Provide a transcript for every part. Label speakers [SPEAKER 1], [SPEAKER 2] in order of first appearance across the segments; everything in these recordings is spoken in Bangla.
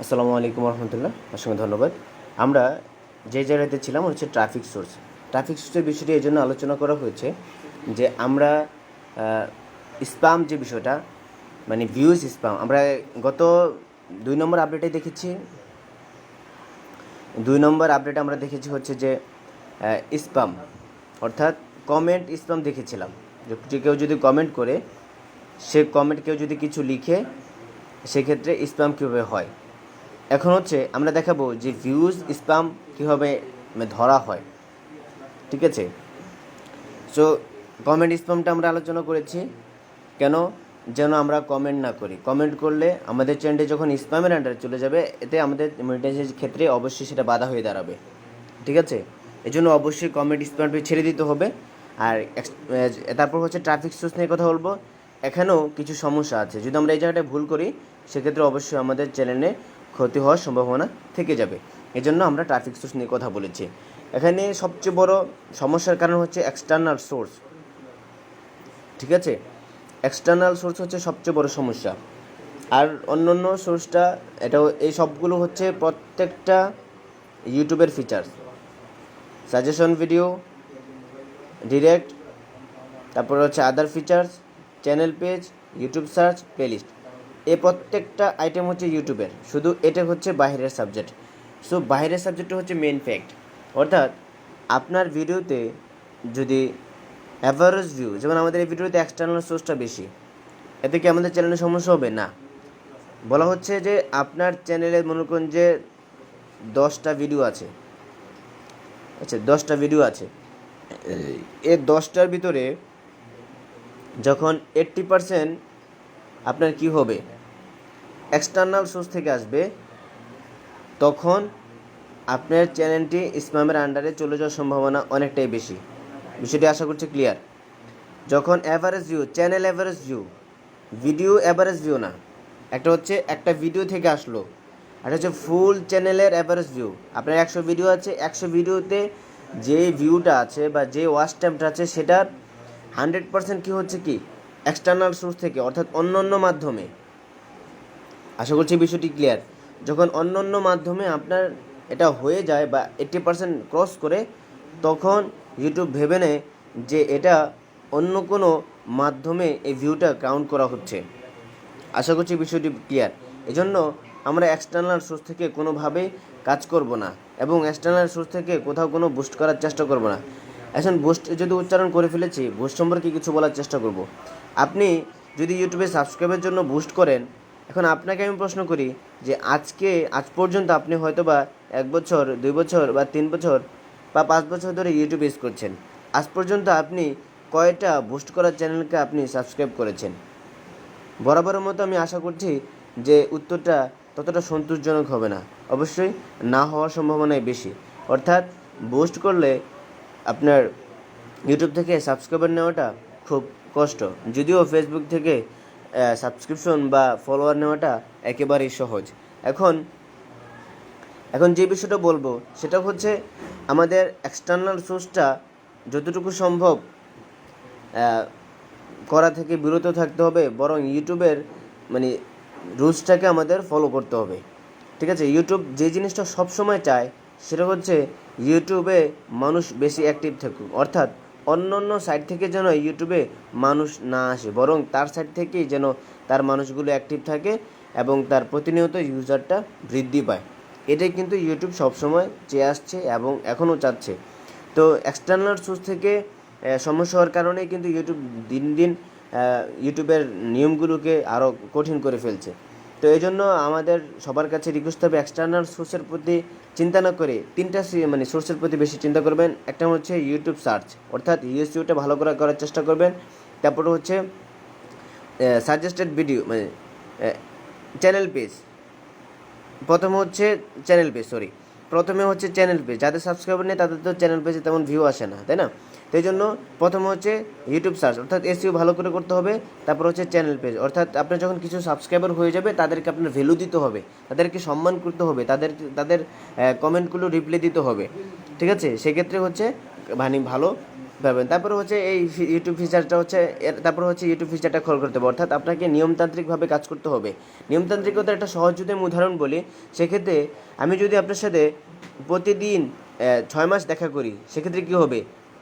[SPEAKER 1] আসসালামু আলাইকুম রহমতুল্লাহ, অসংখ্য ধন্যবাদ। আমরা যে জায়গাতে ছিলাম হচ্ছে ট্রাফিক সোর্স। ট্রাফিক সোর্সের বিষয়টি এই জন্য আলোচনা করা হয়েছে যে আমরা স্পাম যে বিষয়টা, মানে ভিউজ স্পাম, আমরা গত 2 নম্বর আপডেটে দেখেছি। 2 নম্বর আপডেটে আমরা দেখেছি হচ্ছে যে স্পাম অর্থাৎ কমেন্ট স্পাম দেখেছিলাম। যে কেউ যদি কমেন্ট করে, সে কমেন্ট কেউ যদি কিছু লিখে, সেক্ষেত্রে স্পাম কীভাবে হয়। এখন হচ্ছে আমরা দেখাবো যে ভিউজ স্পাম কীভাবে ধরা হয়, ঠিক আছে। সো কমেন্ট স্পামটা আমরা আলোচনা করেছি কেন, যেন আমরা কমেন্ট না করি। কমেন্ট করলে আমাদের চ্যানেলে যখন স্পামের আন্ডারে চলে যাবে, এতে আমাদের মনিটাইজেশনের ক্ষেত্রে অবশ্যই সেটা বাধা হয়ে দাঁড়াবে, ঠিক আছে। এই জন্য অবশ্যই কমেন্ট স্পামটা ছেড়ে দিতে হবে। আর তারপর হচ্ছে ট্রাফিক সোর্স নিয়ে কথা বলবো। এখানেও কিছু সমস্যা আছে, যদি আমরা এই জায়গাটায় ভুল করি সেক্ষেত্রে অবশ্যই আমাদের চ্যানেলে ক্ষতি হওয়ার সম্ভাবনা থেকে যাবে। এজন্য আমরা ট্রাফিক সোর্স নিয়ে কথা বলেছি। এখানে সবচেয়ে বড় সমস্যার কারণ হচ্ছে এক্সটার্নাল সোর্স, ঠিক আছে। এক্সটার্নাল সোর্স হচ্ছে সবচেয়ে বড় সমস্যা। আর অন্য সোর্সটা, এটাও, এই সবগুলো হচ্ছে প্রত্যেকটা ইউটিউবের ফিচার্স। সাজেশন ভিডিও, ডিরেক্ট, তারপরে হচ্ছে other features, channel page, YouTube search, playlist, এই প্রত্যেকটা আইটেম হচ্ছে ইউটিউবের। শুধু এটা হচ্ছে বাইরের সাবজেক্ট। সো বাইরের সাবজেক্টটা হচ্ছে মেন ফ্যাক্ট। অর্থাৎ আপনার ভিডিওতে যদি অ্যাভারেজ ভিউ, যেমন আমাদের এই ভিডিওতে এক্সটার্নাল সোর্সটা বেশি, এতে কি আমাদের চ্যানেলে সমস্যা হবে? না। বলা হচ্ছে যে আপনার চ্যানেলে মনে করুন যে 10টা ভিডিও আছে, আচ্ছা 10টা ভিডিও আছে, এই 10টার ভিতরে যখন 80% আপনার কি হবে, এক্সটার্নাল সোর্স থেকে আসবে, তখন আপনার চ্যানেলটি স্প্যামের আন্ডারে চলে যাওয়ার সম্ভাবনা অনেকটাই বেশি। বিষয়টি আশা করছি ক্লিয়ার। যখন average view, channel average view, video average view না, একটা হচ্ছে একটা ভিডিও থেকে আসলো, আর হচ্ছে ফুল চ্যানেলের অ্যাভারেজ ভিউ। আপনার 100 ভিডিও আছে, 100 ভিডিওতে যে ভিউটা আছে বা যে ওয়াচ টাইমটা আছে, সেটার 100% কী হচ্ছে কি এক্সটার্নাল সোর্স থেকে, অর্থাৎ অন্য মাধ্যমে। আশা করছি বিষয়টি ক্লিয়ার। যখন অন্য মাধ্যমে আপনার এটা হয়ে যায় বা 80% ক্রস করে, তখন ইউটিউব ভেবে নেয় যে এটা অন্য কোনো মাধ্যমে এই ভিউটা কাউন্ট করা হচ্ছে। আশা করছি বিষয়টি ক্লিয়ার। এজন্য আমরা এক্সটার্নাল সোর্স থেকে কোনোভাবেই কাজ করব না, এবং এক্সটার্নাল সোর্স থেকে কোথাও কোনো বুস্ট করার চেষ্টা করব না। এখন বুস্ট যদি উচ্চারণ করে ফেলেছি, বুস্ট সম্পর্কে কিছু বলার চেষ্টা করব। আপনি যদি ইউটিউবে সাবস্ক্রাইবের জন্য বুস্ট করেন, এখন আপনাকে আমি প্রশ্ন করি যে আজ পর্যন্ত আপনি হয়তো বা 1 বছর, 2 বছর বা 3 বছর বা 5 বছর ধরে ইউটিউব ইউজ করছেন, আজ পর্যন্ত আপনি কয়টা বুস্ট করার চ্যানেলকে আপনি সাবস্ক্রাইব করেছেন? বরাবরের মতো আমি আশা করছি যে উত্তরটা ততটা সন্তোষজনক হবে না, অবশ্যই না হওয়ার সম্ভাবনাই বেশি। অর্থাৎ বুস্ট করলে আপনার ইউটিউব থেকে সাবস্ক্রাইবার নেওয়াটা খুব কষ্ট, যদিও ফেসবুক থেকে সাবস্ক্রিপশন বা ফলোয়ার নেওয়াটা একেবারেই সহজ। এখন যে বিষয়টা বলবো সেটা হচ্ছে আমাদের এক্সটার্নাল সোর্সটা যতটুকু সম্ভব করা থেকে বিরত থাকতে হবে, বরং ইউটিউবের মানে রুলসটাকে আমাদের ফলো করতে হবে, ঠিক আছে। ইউটিউব যে জিনিসটা সবসময় চায় সেটা হচ্ছে ইউটিউবে মানুষ বেশি অ্যাক্টিভ থাকুক, অর্থাৎ অন্য সাইট থেকে যেন ইউটিউবে মানুষ না আসে, বরং তার সাইট থেকেই যেন তার মানুষগুলো অ্যাক্টিভ থাকে এবং তার প্রতিনিয়ত ইউজারটা বৃদ্ধি পায়। এটাই কিন্তু ইউটিউব সবসময় চেয়ে আসছে এবং এখনও চাচ্ছে। তো এক্সটার্নাল সোর্স থেকে সমস্যা হওয়ার কারণেই কিন্তু ইউটিউব দিন দিন ইউটিউবের নিয়মগুলোকে আরও কঠিন করে ফেলছে। তো এই জন্য আমাদের সবার কাছে রিকোয়েস্ট হবে, এক্সটার্নাল সোর্সের প্রতি চিন্তা না করে 3টা সোর্সের প্রতি বেশি চিন্তা করবেন। একটা হচ্ছে ইউটিউব সার্চ, অর্থাৎ ইউএসইউটা ভালো করে করার চেষ্টা করবেন। তারপরে হচ্ছে সাজেস্টেড ভিডিও, মানে চ্যানেল পেজ। প্রথমে হচ্ছে চ্যানেল পেজ, যাদের সাবস্ক্রাইবার নেই তাদের তো চ্যানেল পেজে তেমন ভিউ আসে না, তাই না? তো এই জন্য প্রথমে হচ্ছে ইউটিউব সার্চ, অর্থাৎ এসইও ভালো করে করতে হবে। তারপর হচ্ছে চ্যানেল পেজ, অর্থাৎ আপনার যখন কিছু সাবস্ক্রাইবার হয়ে যাবে তাদেরকে আপনার ভ্যালু দিতে হবে, তাদেরকে সম্মান করতে হবে, তাদের কমেন্টগুলো রিপ্লাই দিতে হবে, ঠিক আছে। সেক্ষেত্রে হচ্ছে ভালো পাবেন। তারপরে হচ্ছে এই ইউটিউব ফিচারটা হচ্ছে তারপরে হচ্ছে ইউটিউব ফিচারটা খোল করতে হবে, অর্থাৎ আপনাকে নিয়মতান্ত্রিকভাবে কাজ করতে হবে। নিয়মতান্ত্রিকতার একটা সহজ যদি আমি উদাহরণ বলি, সেক্ষেত্রে আমি যদি আপনার সাথে প্রতিদিন 6 মাস দেখা করি, সেক্ষেত্রে কী হবে,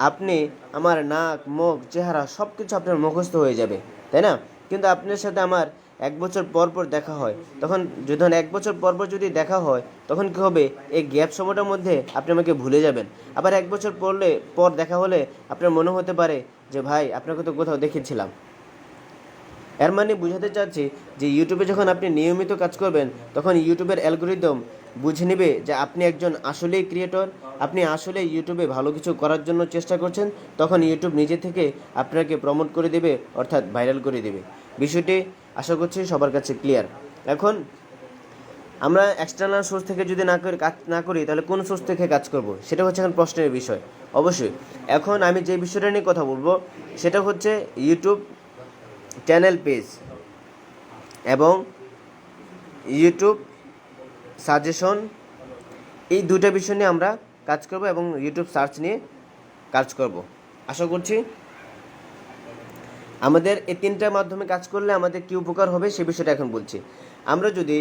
[SPEAKER 1] আপনি আমার নাক মুখ চেহারা সব কিছু আপনার মুখস্থ হয়ে যাবে, তাই না? কিন্তু আপনার সাথে আমার 1 বছর পর পর দেখা হয়, তখন যখন 1 বছর পর পর যদি দেখা হয়, তখন কী হবে, এই গ্যাপ সময়টার মধ্যে আপনি আমাকে ভুলে যাবেন। আবার 1 বছর পর দেখা হলে আপনার মনে হতে পারে যে ভাই আপনাকে তো কোথাও দেখেছিলাম। এর মানে বুঝাতে চাচ্ছি যে ইউটিউবে যখন আপনি নিয়মিত কাজ করবেন, তখন ইউটিউবের অ্যালগোরিদম বুঝে নেবে যে আপনি একজন আসলেই ক্রিয়েটর, আপনি আসলে ইউটিউবে ভালো কিছু করার জন্য চেষ্টা করছেন। তখন ইউটিউব নিজে থেকে আপনাকে প্রমোট করে দেবে, অর্থাৎ ভাইরাল করে দেবে। বিষয়টি আশা করছি সবার কাছে ক্লিয়ার। এখন আমরা এক্সটার্নাল সোর্স থেকে যদি কাজ না করি, তাহলে কোন সোর্স থেকে কাজ করব, সেটা হচ্ছে এখন প্রশ্নের বিষয়। অবশ্যই এখন আমি যে বিষয়টা নিয়ে কথা বলবো, সেটা হচ্ছে ইউটিউব চ্যানেল পেজ এবং ইউটিউব সাজেশন, এই দুটো বিষয় নিয়ে আমরা কাজ করব এবং ইউটিউব সার্চ নিয়ে কাজ করব। আশা করছি আমাদের এই তিনটার মাধ্যমে কাজ করলে আমাদের কী উপকার হবে সে বিষয়টা এখন বলছি। আমরা যদি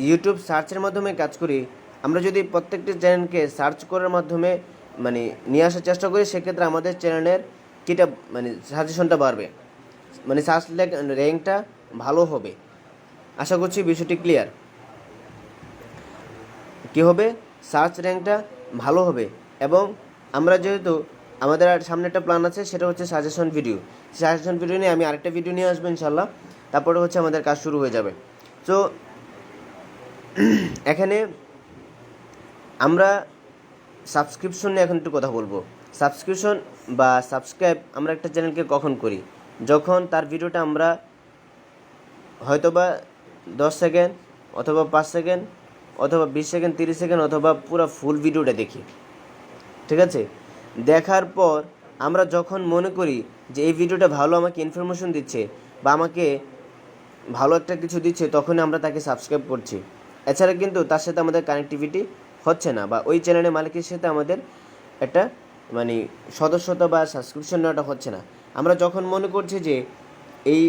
[SPEAKER 1] ইউটিউব সার্চের মাধ্যমে কাজ করি, আমরা যদি প্রত্যেকটি চ্যানেলকে সার্চ করার মাধ্যমে মানে নিয়ে আসার চেষ্টা করি, সেক্ষেত্রে আমাদের চ্যানেলের কীটা মানে সাজেশনটা বাড়বে, মানে সার্চ র্যাঙ্কটা ভালো হবে। আশা করছি বিষয়টি ক্লিয়ার। কী হবে, সার্চ র্যাঙ্কটা ভালো হবে। এবং আমরা যেহেতু আমাদের সামনে একটা প্ল্যান আছে, সেটা হচ্ছে সাজেশন ভিডিও নিয়ে আমি আরেকটা ভিডিও নিয়ে আসবো ইনশাল্লাহ। তারপরে হচ্ছে আমাদের কাজ শুরু হয়ে যাবে। তো এখানে আমরা সাবস্ক্রিপশন নিয়ে এখন একটু কথা বলবো। সাবস্ক্রিপশন বা সাবস্ক্রাইব আমরা একটা চ্যানেলকে কখন করি, যখন তার ভিডিওটা আমরা হয়তোবা 10 সেকেন্ড অথবা 5 সেকেন্ড অথবা 20 সেকেন্ড 30 সেকেন্ড অথবা পুরো ফুল ভিডিওটা দেখি, ঠিক আছে? দেখার পর আমরা যখন মনে করি যে এই ভিডিওটা ভালো আমাকে ইনফরমেশন দিচ্ছে বা আমাকে ভালো একটা কিছু দিচ্ছে, তখনই আমরা তাকে সাবস্ক্রাইব করছি। এছাড়া কিন্তু তার সাথে আমাদের কানেক্টিভিটি হচ্ছে না, বা ওই চ্যানেলের মালিকের সাথে আমাদের একটা মানে সদস্যতা বা সাবস্ক্রিপশন নেওয়াটা হচ্ছে না। আমরা যখন মনে করছি যে এই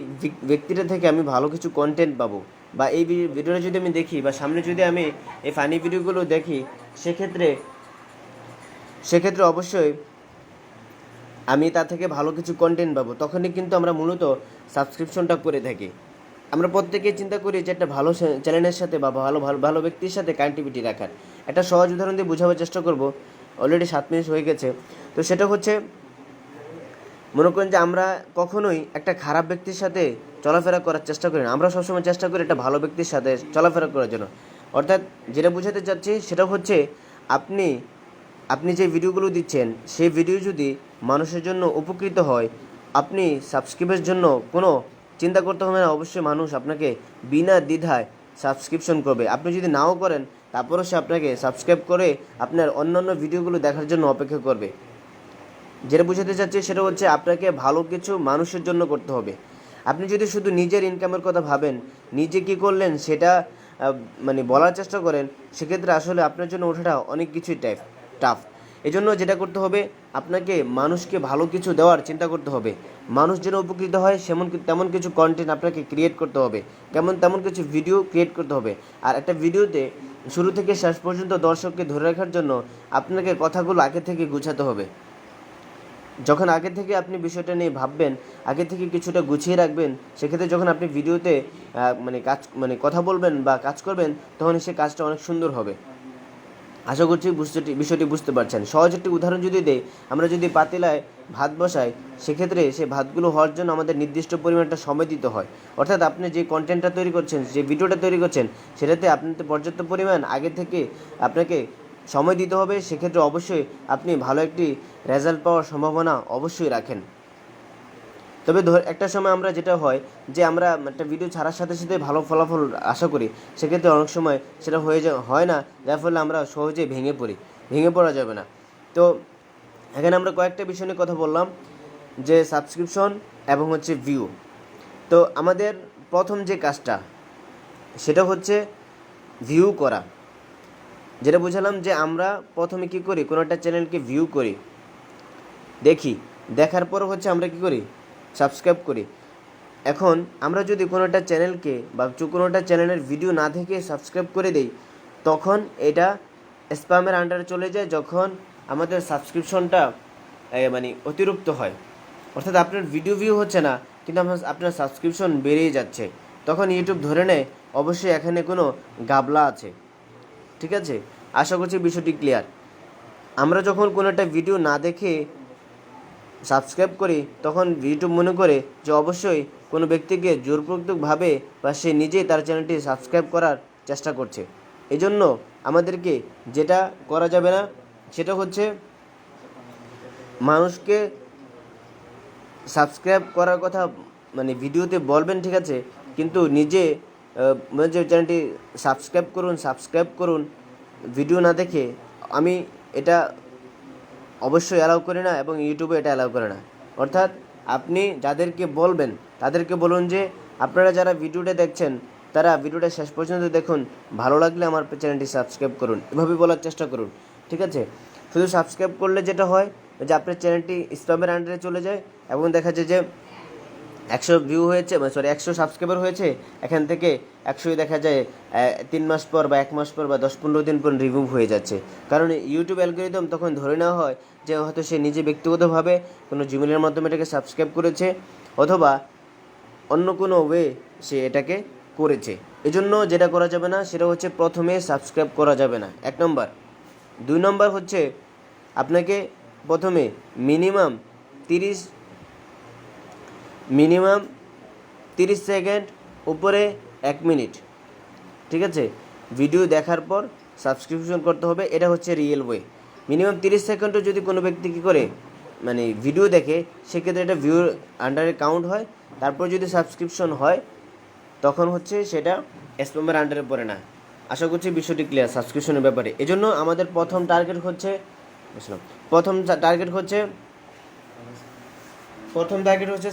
[SPEAKER 1] ব্যক্তিটা থেকে আমি ভালো কিছু কন্টেন্ট পাবো, বা এই ভিডিওটা যদি আমি দেখি বা সামনে যদি আমি এই ফানি ভিডিওগুলো দেখি, সেক্ষেত্রে অবশ্যই আমি তা থেকে ভালো কিছু কন্টেন্ট পাবো, তখনই কিন্তু আমরা মূলত সাবস্ক্রিপশনটা করে থাকি। আমরা প্রত্যেকেই চিন্তা করি যে একটা ভালো চ্যানেলের সাথে বা ভালো ভালো ভালো ব্যক্তির সাথে কানেক্টিভিটি রাখার। একটা সহজ উদাহরণ দিয়ে বোঝাবার চেষ্টা করব। অলরেডি 7 মিনিট হয়ে গেছে। তো সেটা হচ্ছে, মনে করেন যে আমরা কখনোই একটা খারাপ ব্যক্তির সাথে চলাফেরা করার চেষ্টা করি না, আমরা সবসময় চেষ্টা করি একটা ভালো ব্যক্তির সাথে চলাফেরা করার জন্য। অর্থাৎ যেটা বোঝাতে চাচ্ছি সেটা হচ্ছে, আপনি যে ভিডিওগুলো দিচ্ছেন, সেই ভিডিও যদি মানুষের জন্য উপকৃত হয়, আপনি সাবস্ক্রাইবের জন্য কোনো চিন্তা করতে হবে না। অবশ্যই মানুষ আপনাকে বিনা দ্বিধায় সাবস্ক্রিপশন করবে। আপনি যদি নাও করেন, তারপরেও সে আপনাকে সাবস্ক্রাইব করে আপনার অন্যান্য ভিডিওগুলো দেখার জন্য অপেক্ষা করবে। যেটা বোঝাতে চাচ্ছি সেটা হচ্ছে, আপনাকে ভালো কিছু মানুষের জন্য করতে হবে। আপনি যদি শুধু নিজের ইনকামের কথা ভাবেন, নিজে কী করলেন সেটা মানে বলার চেষ্টা করেন, সেক্ষেত্রে আসলে আপনার জন্য ওঠাটা অনেক কিছুই টাফ। এজন্য যেটা করতে হবে, আপনাকে মানুষকে ভালো কিছু দেওয়ার চিন্তা করতে হবে। মানুষ যেন উপকৃত হয় তেমন কিছু কন্টেন্ট আপনাকে ক্রিয়েট করতে হবে, তেমন কিছু ভিডিও ক্রিয়েট করতে হবে। আর একটা ভিডিওতে শুরু থেকে শেষ পর্যন্ত দর্শককে ধরে রাখার জন্য আপনাকে কথাগুলো আগে থেকে গুছাতে হবে। যখন আগে থেকে আপনি বিষয়টা নিয়ে ভাববেন, আগে থেকে কিছুটা গুছিয়ে রাখবেন, সেক্ষেত্রে যখন আপনি ভিডিওতে কথা বলবেন বা কাজ করবেন, তখন সে কাজটা অনেক সুন্দর হবে। আশা করছি বিষয়টি বুঝতে পারছেন। সহজ একটি উদাহরণ যদি দেই, আমরা যদি পাতিলায় ভাত বসাই, সেক্ষেত্রে সে ভাতগুলো হওয়ার জন্য আমাদের নির্দিষ্ট পরিমাণটা সময় দিতে হয়। অর্থাৎ আপনি যে কন্টেন্টটা তৈরি করছেন, যে ভিডিওটা তৈরি করছেন, সেটাতে আপনাদের পর্যাপ্ত পরিমাণ আগে থেকে আপনাকে সময় দিতে হবে। সেক্ষেত্রে অবশ্যই আপনি ভালো একটি রেজাল্ট পাওয়ার সম্ভাবনা অবশ্যই রাখেন। তবে একটা সময় আমরা যেটা হয় যে আমরা একটা ভিডিও ছাড়ার সাথে সাথে ভালো ফলাফল আশা করি, সেক্ষেত্রে অনেক সময় সেটা হয় না, যার ফলে আমরা সহজে ভেঙে পড়া যাবে না। তো এখানে আমরা কয়েকটা বিষয় নিয়ে কথা বললাম, যে সাবস্ক্রিপশন এবং হচ্ছে ভিউ। তো আমাদের প্রথম যে কাজটা, সেটা হচ্ছে ভিউ করা। যেটা বুঝালাম যে আমরা প্রথমে কী করি, কোনো একটা চ্যানেলকে ভিউ করি। দেখি, দেখার পর হচ্ছে আমরা কী করি, সাবস্ক্রাইব করি। এখন আমরা যদি কোনো একটা চ্যানেলকে বা কোনো একটা চ্যানেলের ভিডিও না দেখে সাবস্ক্রাইব করে দেই, তখন এটা স্প্যামের আন্ডারে চলে যায়, যখন আমাদের সাবস্ক্রিপশনটা মানে অতিরিক্ত হয়, অর্থাৎ আপনার ভিডিও ভিউ হচ্ছে না কিন্তু আপনার সাবস্ক্রিপশন বেড়েই যাচ্ছে, তখন ইউটিউব ধরে নেয় অবশ্যই এখানে কোনো গাবলা আছে। ঠিক আছে, আশা করছি বিষয়টি ক্লিয়ার। আমরা যখন কোনো একটা ভিডিও না দেখে সাবস্ক্রাইব করি, তখন ইউটিউব মনে করে যে অবশ্যই কোনো ব্যক্তিকে জোরপূর্বকভাবে বা সে নিজেই তার চ্যানেলটি সাবস্ক্রাইব করার চেষ্টা করছে। এই জন্য আমাদেরকে যেটা করা যাবে না সেটা হচ্ছে মানুষকে সাবস্ক্রাইব করার কথা মানে ভিডিওতে বলবেন, ঠিক আছে, কিন্তু নিজে যে চ্যানেলটি সাবস্ক্রাইব করুন ভিডিও না দেখে, আমি এটা অবশ্যই অ্যালাউ করি না এবং ইউটিউবে এটা অ্যালাউ করে না। অর্থাৎ আপনি যাদেরকে বলবেন তাদেরকে বলুন যে আপনারা যারা ভিডিওটা দেখছেন তারা ভিডিওটা শেষ পর্যন্ত দেখুন, ভালো লাগলে আমার চ্যানেলটি সাবস্ক্রাইব করুন, এভাবে বলার চেষ্টা করুন। ঠিক আছে, শুধু সাবস্ক্রাইব করলে যেটা হয় যে আপনার চ্যানেলটি স্প্যামের আন্ডারে চলে যায় এবং দেখা যায় যে 100 ভিউ হয়েছে, 100 সাবস্ক্রাইবার হয়েছে, এখান থেকে 100ই দেখা যায় 3 মাস পর বা 1 মাস পর বা 10-15 দিন পর রিমুভ হয়ে যাচ্ছে। কারণ ইউটিউব অ্যালগরিদম তখন ধরে নেওয়া হয় যে হয়তো সে নিজে ব্যক্তিগতভাবে কোনো জিমেলের মাধ্যমে এটাকে সাবস্ক্রাইব করেছে অথবা অন্য কোনো ওয়ে সে এটাকে করেছে। এজন্য যেটা করা যাবে না সেটা হচ্ছে প্রথমে সাবস্ক্রাইব করা যাবে না, 1 নম্বর। 2 নম্বর হচ্ছে আপনাকে প্রথমে মিনিমাম 30 সেকেন্ড উপরে 1 মিনিট, ঠিক আছে, ভিডিও দেখার পর সাবস্ক্রিপশন করতে হবে। এটা হচ্ছে রিয়েল ওয়ে। মিনিমাম 30 সেকেন্ডও যদি কোনো ব্যক্তি কী করে মানে ভিডিও দেখে, সেক্ষেত্রে এটা ভিউর আন্ডারে কাউন্ট হয়। তারপর যদি সাবস্ক্রিপশন হয় তখন হচ্ছে সেটা স্প্যামের আন্ডারে পড়ে না। আশা করছি বিষয়টি ক্লিয়ার সাবস্ক্রিপশনের ব্যাপারে। এজন্য আমাদের প্রথম টার্গেট হচ্ছে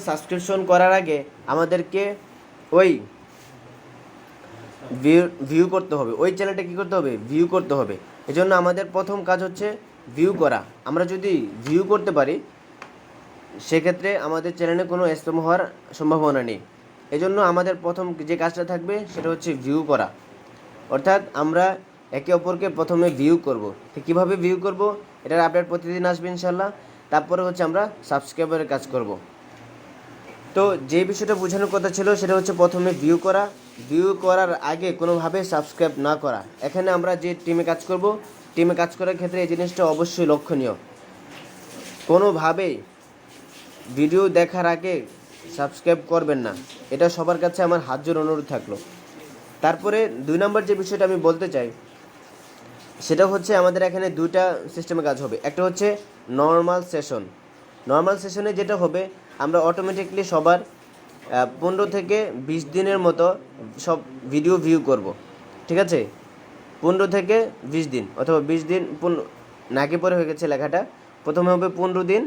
[SPEAKER 1] সাবস্ক্রিপশন করার আগে আমাদেরকে ওই ভিউ করতে হবে, ওই চ্যানেলটা কী করতে হবে, ভিউ করতে হবে। এজন্য আমাদের প্রথম কাজ হচ্ছে ভিউ করা। আমরা যদি ভিউ করতে পারি সেক্ষেত্রে আমাদের চ্যানেলে কোনো স্প্যাম হওয়ার সম্ভাবনা নেই। এজন্য আমাদের প্রথম যে কাজটা থাকবে সেটা হচ্ছে ভিউ করা, অর্থাৎ আমরা একে অপরকে প্রথমে ভিউ করব। তো কীভাবে ভিউ করব, এটার আপডেট প্রতিদিন আসবে ইনশাল্লাহ। তারপরে হচ্ছে আমরা সাবস্ক্রাইবারের কাজ করব। তো যে বিষয়টা বোঝানোর কথা ছিল সেটা হচ্ছে প্রথমে ভিউ করার আগে কোনোভাবে সাবস্ক্রাইব না করা। এখানে আমরা যে টিমে কাজ করার ক্ষেত্রে এই জিনিসটা অবশ্যই লক্ষণীয়। কোনোভাবেই ভিডিও দেখার আগে সাবস্ক্রাইব করবেন না, এটা সবার কাছে আমার হাত জোড় অনুরোধ থাকলো। তারপরে 2 নম্বর যে বিষয়টা আমি বলতে চাই সেটা হচ্ছে আমাদের এখানে 2টা সিস্টেমে কাজ হবে। একটা হচ্ছে নর্মাল সেশনে যেটা হবে, আমরা অটোমেটিকলি সবার 15 থেকে 20 দিনের মতো সব ভিডিও ভিউ করব। ঠিক আছে, 15 থেকে 20 দিন অথবা 20 দিন, নাকি পরে হয়ে গেছে লেখাটা, প্রথমে হবে 15 দিন,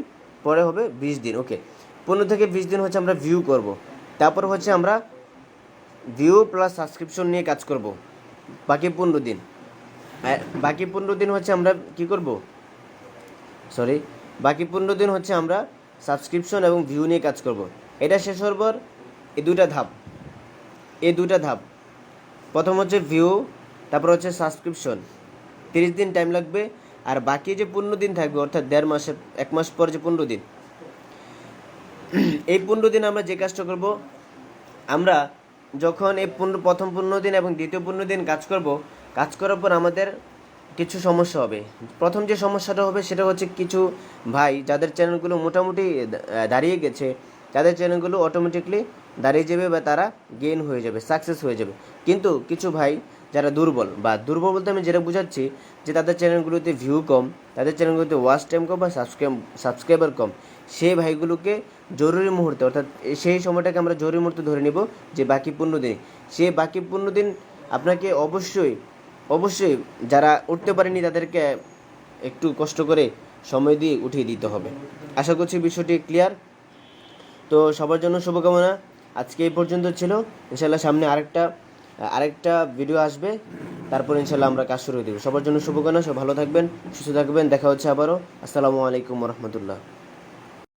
[SPEAKER 1] পরে হবে 20 দিন। ওকে, 15 থেকে 20 দিন হচ্ছে আমরা ভিউ করব। তারপর হচ্ছে আমরা ভিউ প্লাস সাবস্ক্রিপশন নিয়ে কাজ করব বাকি 15 দিন। বাকি 15 দিন হচ্ছে আমরা কী করব, বাকি 15 দিন হচ্ছে আমরা সাবস্ক্রিপশন এবং ভিউ নিয়ে কাজ করব। এটা শেষ হওয়ার পর এই দুটা ধাপ, প্রথম হচ্ছে ভিউ, তারপর হচ্ছে সাবস্ক্রিপশন, 30 দিন টাইম লাগবে। আর বাকি যে 15 দিন থাকবে, অর্থাৎ 1 মাস পর যে 15 দিন, এই 15 দিন আমরা যে কাজটা করব, আমরা যখন এই প্রথম 15 দিন এবং দ্বিতীয় 15 দিন কাজ করার পর আমাদের কিছু সমস্যা হবে। প্রথম যে সমস্যাটা হবে সেটা হচ্ছে কিছু ভাই যাদের চ্যানেলগুলো মোটামুটি দাঁড়িয়ে গেছে, তাদের চ্যানেলগুলো অটোমেটিকলি দাঁড়িয়ে যাবে বা তারা গেইন হয়ে যাবে, সাকসেস হয়ে যাবে। কিন্তু কিছু ভাই যারা দুর্বল বলতে আমি যেটা বোঝাচ্ছি যে তাদের চ্যানেলগুলোতে ভিউ কম, তাদের চ্যানেলগুলোতে ওয়াচ টাইম কম বা সাবস্ক্রাইবার কম, সেই ভাইগুলোকে জরুরি মুহূর্তে, অর্থাৎ সেই সময়টাকে আমরা জরুরি মুহূর্তে ধরে নিব যে বাকি 15 দিন। সেই বাকি 15 দিন আপনাকে অবশ্যই যারা উঠতে পারেনি তাদেরকে একটু কষ্ট করে সময় দিয়ে উঠিয়ে দিতে হবে। আশা করছি বিষয়টি ক্লিয়ার। তো সবার জন্য শুভকামনা। আজকে এই পর্যন্ত ছিল, ইনশাল্লাহ সামনে আরেকটা ভিডিও আসবে, তারপর ইনশাল্লাহ আমরা কাজ শুরু করে দেব। সবার জন্য শুভকামনা, সব ভালো থাকবেন, সুস্থ থাকবেন, দেখা হচ্ছে আবারও। আসসালামু আলাইকুম রহমতুল্লাহ।